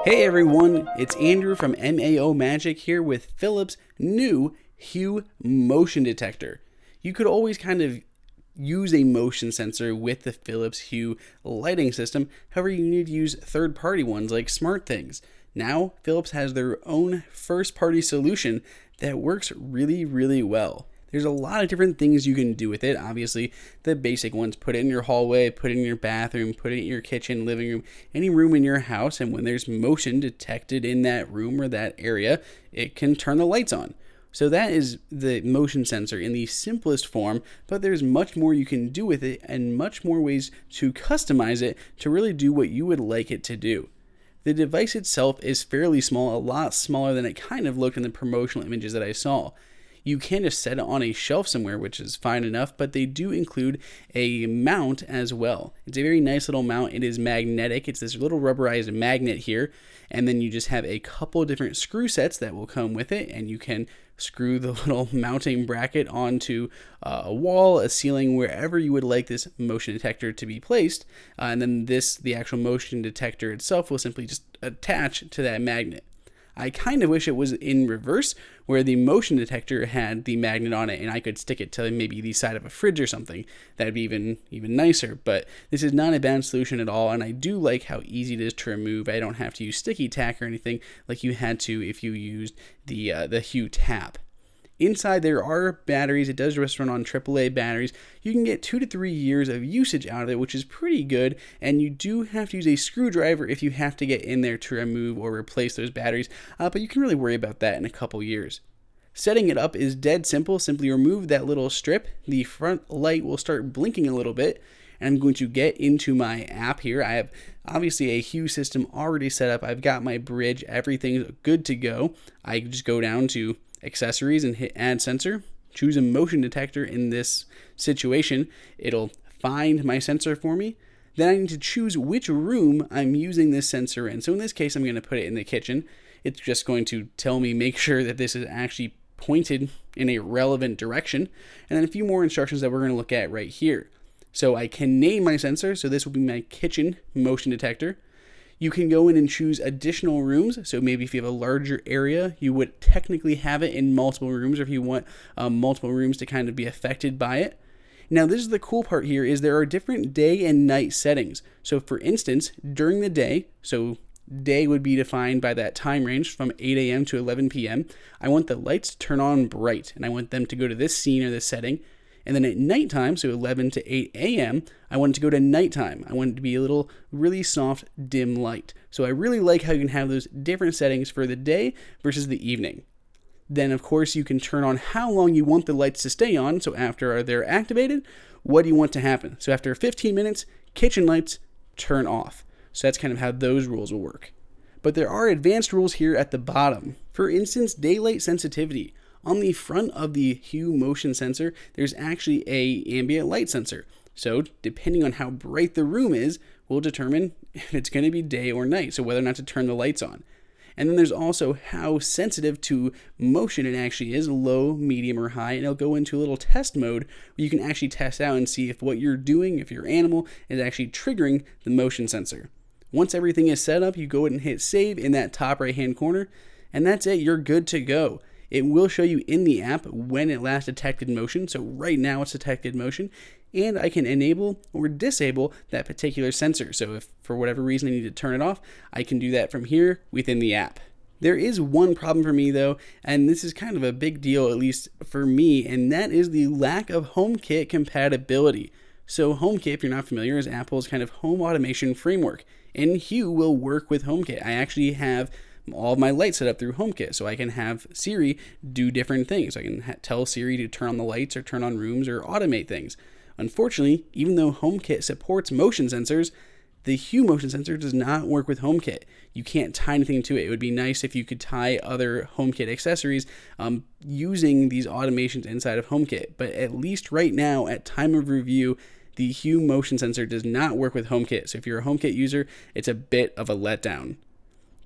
Hey everyone, it's Andrew from MAO Magic here with Philips' new Hue Motion Detector. You could always kind of use a motion sensor with the Philips Hue lighting system, however you need to use third-party ones like SmartThings. Now, Philips has their own first-party solution that works really well. There's a lot of different things you can do with it. Obviously, the basic ones, put it in your hallway, put it in your bathroom, put it in your kitchen, living room, any room in your house, and when there's motion detected in that room or that area, it can turn the lights on. So that is the motion sensor in the simplest form, but there's much more you can do with it and much more ways to customize it to really do what you would like it to do. The device itself is fairly small, a lot smaller than it kind of looked in the promotional images that I saw. You can just set it on a shelf somewhere, which is fine enough, but they do include a mount as well. It's a very nice little mount. It is magnetic. It's this little rubberized magnet here, and then you just have a couple different screw sets that will come with it, and you can screw the little mounting bracket onto a wall, a ceiling, wherever you would like this motion detector to be placed, and then the actual motion detector itself will simply just attach to that magnet. I kind of wish it was in reverse, where the motion detector had the magnet on it and I could stick it to maybe the side of a fridge or something. That'd be even nicer, but this is not a bad solution at all, and I do like how easy it is to remove. I don't have to use sticky tack or anything like you had to if you used the Hue tap. Inside there are batteries. It does run on AAA batteries. You can get 2 to 3 years of usage out of it, which is pretty good, and you do have to use a screwdriver if you have to get in there to remove or replace those batteries, but you can really worry about that in a couple years. Setting it up is dead simple. Simply remove that little strip. The front light will start blinking a little bit, and I'm going to get into my app here. I have obviously a Hue system already set up. I've got my bridge. Everything's good to go. I just go down to accessories and hit add sensor, choose a motion detector. In this situation, it'll find my sensor for me. Then I need to choose which room I'm using this sensor in. So in this case, I'm going to put it in the kitchen. It's just going to tell me make sure that this is actually pointed in a relevant direction, and then a few more instructions that we're going to look at right here. So I can name my sensor, so this will be my kitchen motion detector. You can go in and choose additional rooms. So maybe if you have a larger area, you would technically have it in multiple rooms, or if you want multiple rooms to kind of be affected by it. Now, this is the cool part here, is there are different day and night settings. So for instance, during the day, so day would be defined by that time range from 8 a.m. to 11 p.m. I want the lights to turn on bright, and I want them to go to this scene or this setting. And then at nighttime, so 11 to 8 a.m., I want it to go to nighttime. I want it to be a little really soft, dim light. So I really like how you can have those different settings for the day versus the evening. Then, of course, you can turn on how long you want the lights to stay on. So after they're activated, what do you want to happen? So after 15 minutes, kitchen lights turn off. So that's kind of how those rules will work. But there are advanced rules here at the bottom. For instance, daylight sensitivity. On the front of the Hue Motion Sensor, there's actually a ambient light sensor. So depending on how bright the room is, will determine if it's going to be day or night, so whether or not to turn the lights on. And then there's also how sensitive to motion it actually is, low, medium, or high, and it'll go into a little test mode where you can actually test out and see if what you're doing, if your animal is actually triggering the motion sensor. Once everything is set up, you go ahead and hit save in that top right hand corner, and that's it, you're good to go. It will show you in the app when it last detected motion. So right now it's detected motion, and I can enable or disable that particular sensor. So if for whatever reason I need to turn it off, I can do that from here within the app. There is one problem for me though, and this is kind of a big deal, at least for me, and that is the lack of HomeKit compatibility. So HomeKit, if you're not familiar, is Apple's kind of home automation framework, and Hue will work with HomeKit. I actually have all of my lights set up through HomeKit, so I can have Siri do different things. I can tell Siri to turn on the lights or turn on rooms or automate things. Unfortunately, even though HomeKit supports motion sensors, the Hue Motion Sensor does not work with HomeKit. You can't tie anything to it. It would be nice if you could tie other HomeKit accessories using these automations inside of HomeKit, but at least right now, at time of review, the Hue Motion Sensor does not work with HomeKit. So if you're a HomeKit user, it's a bit of a letdown.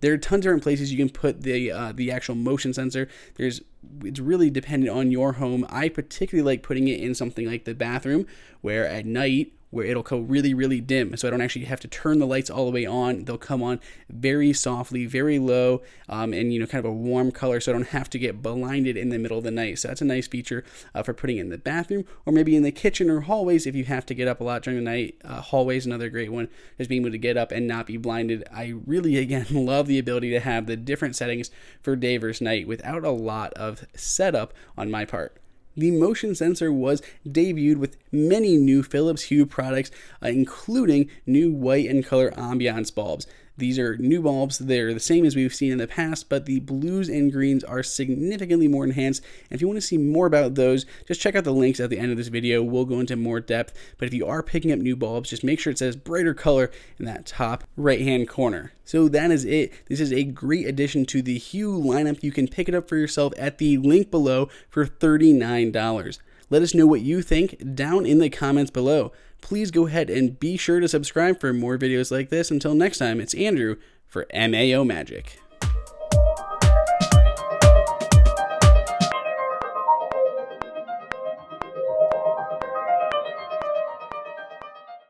There are tons of different places you can put the actual motion sensor. It's really dependent on your home. I particularly like putting it in something like the bathroom, where at night where it'll go really, really dim. So I don't actually have to turn the lights all the way on. They'll come on very softly, very low, and kind of a warm color, so I don't have to get blinded in the middle of the night. So that's a nice feature for putting in the bathroom, or maybe in the kitchen or hallways if you have to get up a lot during the night. Hallways, another great one, is being able to get up and not be blinded. I really, again, love the ability to have the different settings for day versus night without a lot of setup on my part. The motion sensor was debuted with many new Philips Hue products, including new white and color ambiance bulbs. These are new bulbs. They're the same as we've seen in the past, but the blues and greens are significantly more enhanced. And if you want to see more about those, just check out the links at the end of this video. We'll go into more depth. But if you are picking up new bulbs, just make sure it says brighter color in that top right-hand corner. So that is it. This is a great addition to the Hue lineup. You can pick it up for yourself at the link below for $39. Let us know what you think down in the comments below. Please go ahead and be sure to subscribe for more videos like this. Until next time, it's Andrew for MAO Magic.